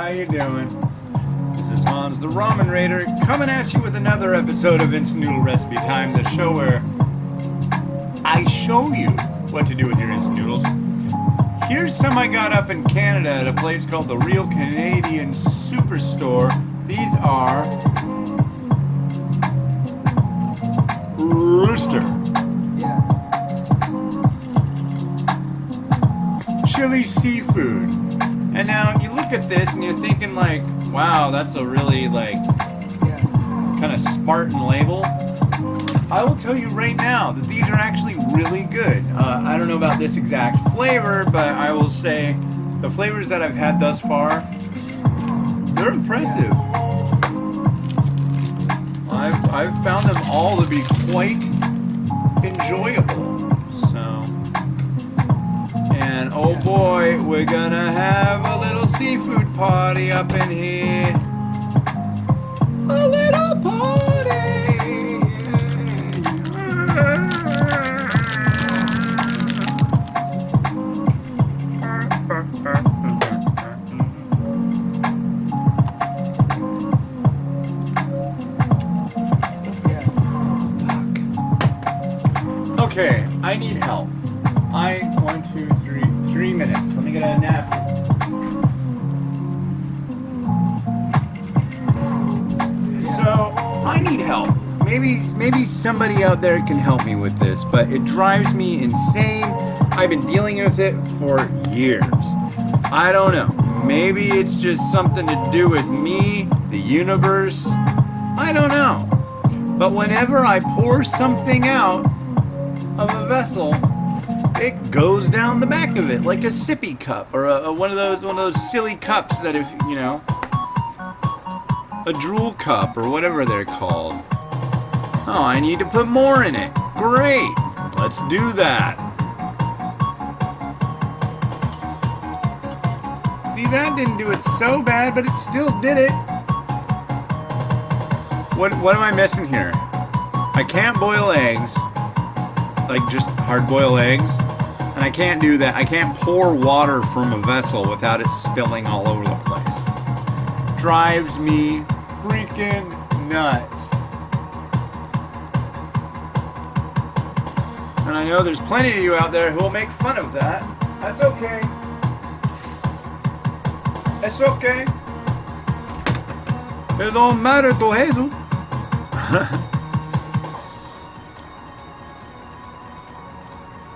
how you doing? This is Hans the Ramen Raider coming at you with another episode of Instant Noodle Recipe Time, the show where I show you what to do with your instant noodles. Here's some I got up in Canada at a place called the Real Canadian Superstore. These are Rooster. Chili seafood. And now you look at this and you're thinking like, wow, that's a really kind of Spartan label. I will tell you right now that these are actually really good. I don't know about this exact flavor, but I will say the flavors that I've had thus far, they're impressive. I've found them all to be quite enjoyable. So, and oh boy, we're gonna have a little seafood party up in here. A little party. Okay, I need help. 3 minutes. Let me get a napkin. So, I need help. Maybe somebody out there can help me with this, but it drives me insane. I've been dealing with it for years. I don't know. Maybe it's just something to do with me, the universe. I don't know. But whenever I pour something out of a vessel, it goes down the back of it like a sippy cup or one of those silly cups that if you know, a drool cup or whatever they're called. Oh, I need to put more in it. Great, let's do that. See, that didn't do it so bad, but it still did it. What am I missing here? I can't boil eggs. Like just hard-boiled eggs, and I can't do that. I can't pour water from a vessel without it spilling all over the place. Drives me freaking nuts. And I know there's plenty of you out there who will make fun of that. That's okay. It's okay. It don't matter to Jesus.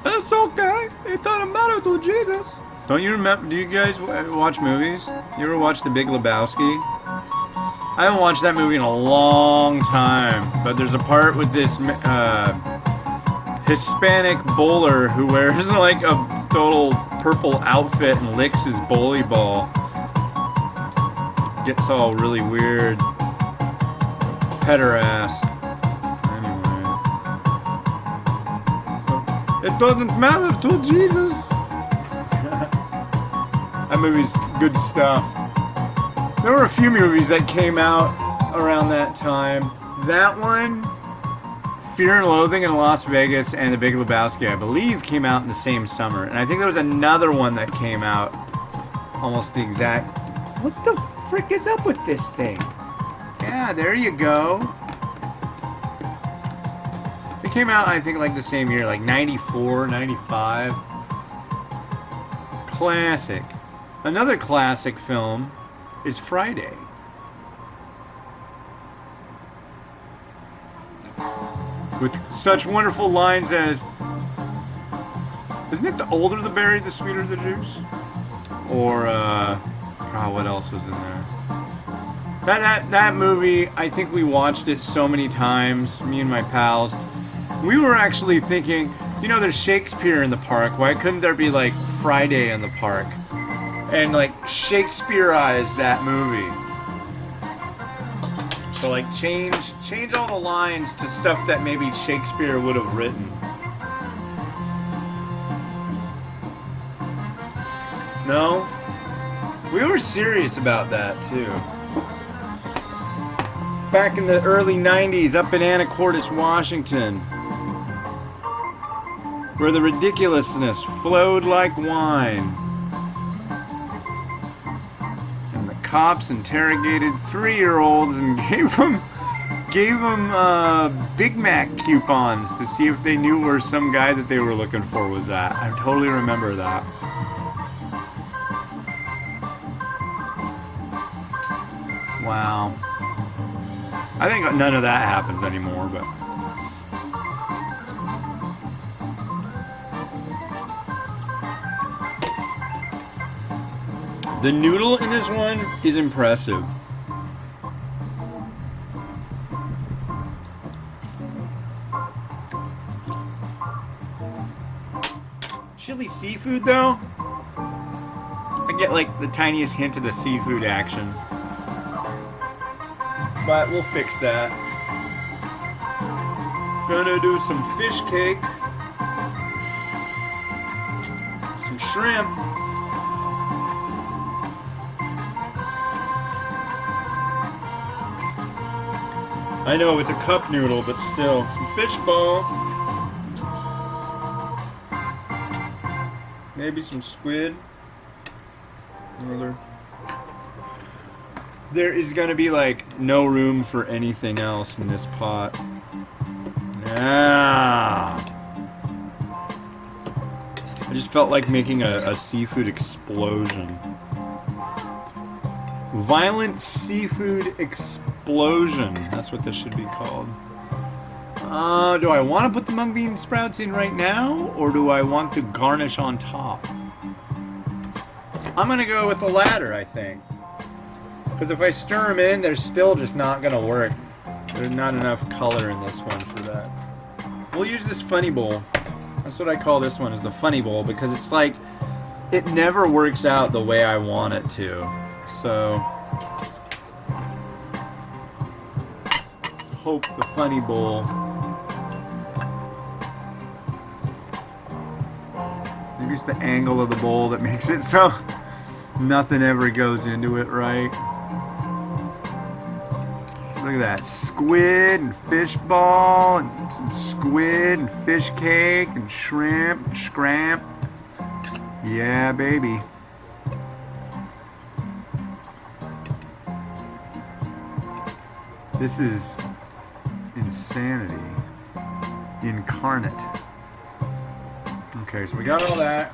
It's okay. It doesn't matter to Jesus. Don't you remember? Do you guys watch movies? You ever watch The Big Lebowski? I haven't watched that movie in a long time, but there's a part with this Hispanic bowler who wears like a total purple outfit and licks his bowling ball. Gets all really weird. Pet her ass. It doesn't matter to Jesus. That movie's good stuff. There were a few movies that came out around that time. That one, Fear and Loathing in Las Vegas, and The Big Lebowski, I believe, came out in the same summer. And I think there was another one that came out almost the exact... What the frick is up with this thing? Yeah, there you go. It came out, I think, like the same year, like 94, 95. Classic. Another classic film is Friday. With such wonderful lines as, isn't it the older the berry, the sweeter the juice? Or, what else was in there? That movie, I think we watched it so many times, me and my pals. We were actually thinking, you know, there's Shakespeare in the park. Why couldn't there be like Friday in the park? And like Shakespeareize that movie. So like change all the lines to stuff that maybe Shakespeare would have written. No? We were serious about that too. Back in the early 90s up in Anacortes, Washington, where the ridiculousness flowed like wine. And the cops interrogated 3-year-olds and gave them Big Mac coupons to see if they knew where some guy that they were looking for was at. I totally remember that. Wow. I think none of that happens anymore, but... The noodle in this one is impressive. Chili seafood though, I get like the tiniest hint of the seafood action. But we'll fix that. Gonna do some fish cake. Some shrimp. I know it's a cup noodle, but still. Some fish ball. Maybe some squid. There is gonna be like no room for anything else in this pot. Now, I just felt like making a seafood explosion. Violent seafood explosion. That's what this should be called. Do I want to put the mung bean sprouts in right now, or do I want to garnish on top? I'm gonna go with the latter, I think. Because if I stir them in, they're still just not gonna work. There's not enough color in this one for that. We'll use this funny bowl. That's what I call this one, is the funny bowl, because it's like, it never works out the way I want it to. So, hope the funny bowl. Maybe it's the angle of the bowl that makes it so nothing ever goes into it right. Look at that. Squid and fish ball and some squid and fish cake and shrimp and scramp. Yeah, baby. This is insanity incarnate. Okay, so we got all that.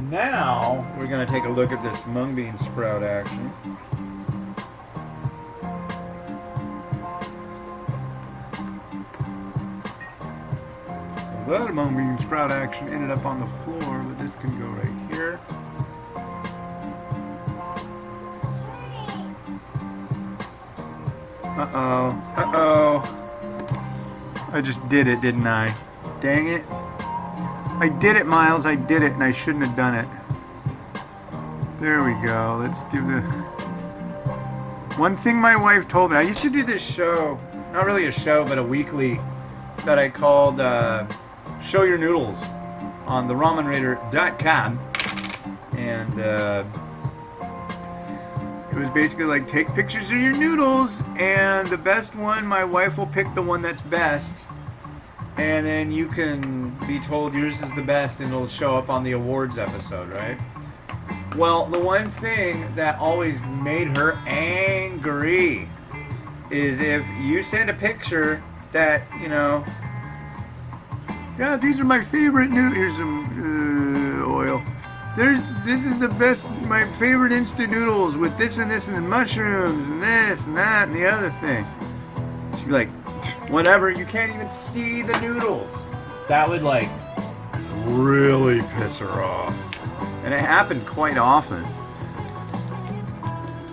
Now we're going to take a look at this mung bean sprout action. Well, that mung bean sprout action ended up on the floor, but this can go right here. Uh-oh. Uh-oh. I just did it, didn't I? Dang it. I did it, Miles. I did it, and I shouldn't have done it. There we go. Let's give the... One thing my wife told me, I used to do this show, not really a show, but a weekly, that I called Show Your Noodles on theramenraider.com. And it was basically like, take pictures of your noodles, and the best one, my wife will pick the one that's best. And then you can be told yours is the best, and it'll show up on the awards episode, right? Well, the one thing that always made her angry is if you send a picture that, you know, yeah, these are my favorite noodles. Here's some oil. This is the best, my favorite instant noodles with this and this and the mushrooms and this and that and the other thing. She'd be like, whatever, you can't even see the noodles. That would like really piss her off. And it happened quite often.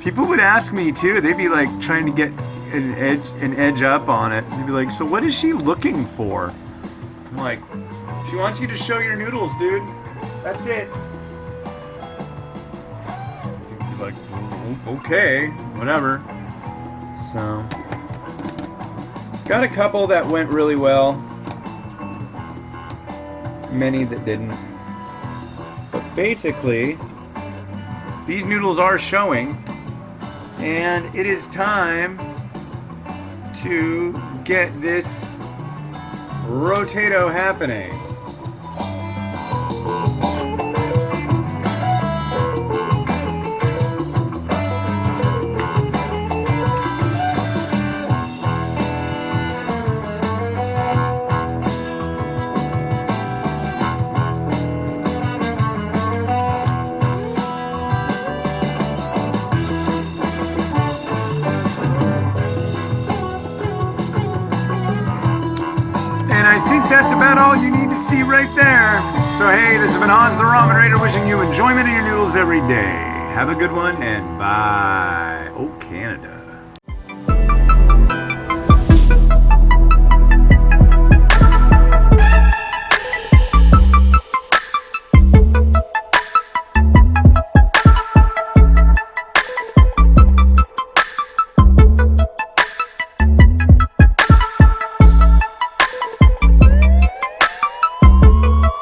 People would ask me too, they'd be like trying to get an edge up on it. They'd be like, so what is she looking for? I'm like, she wants you to show your noodles, dude. That's it. You'd be like, okay, whatever. So... got a couple that went really well, many that didn't. But basically, these noodles are showing, and it is time to get this rotato happening. got all you need to see right there. So hey, this has been Hans the Ramen Raider wishing you enjoyment in your noodles every day. Have a good one and bye. Oh, Canada.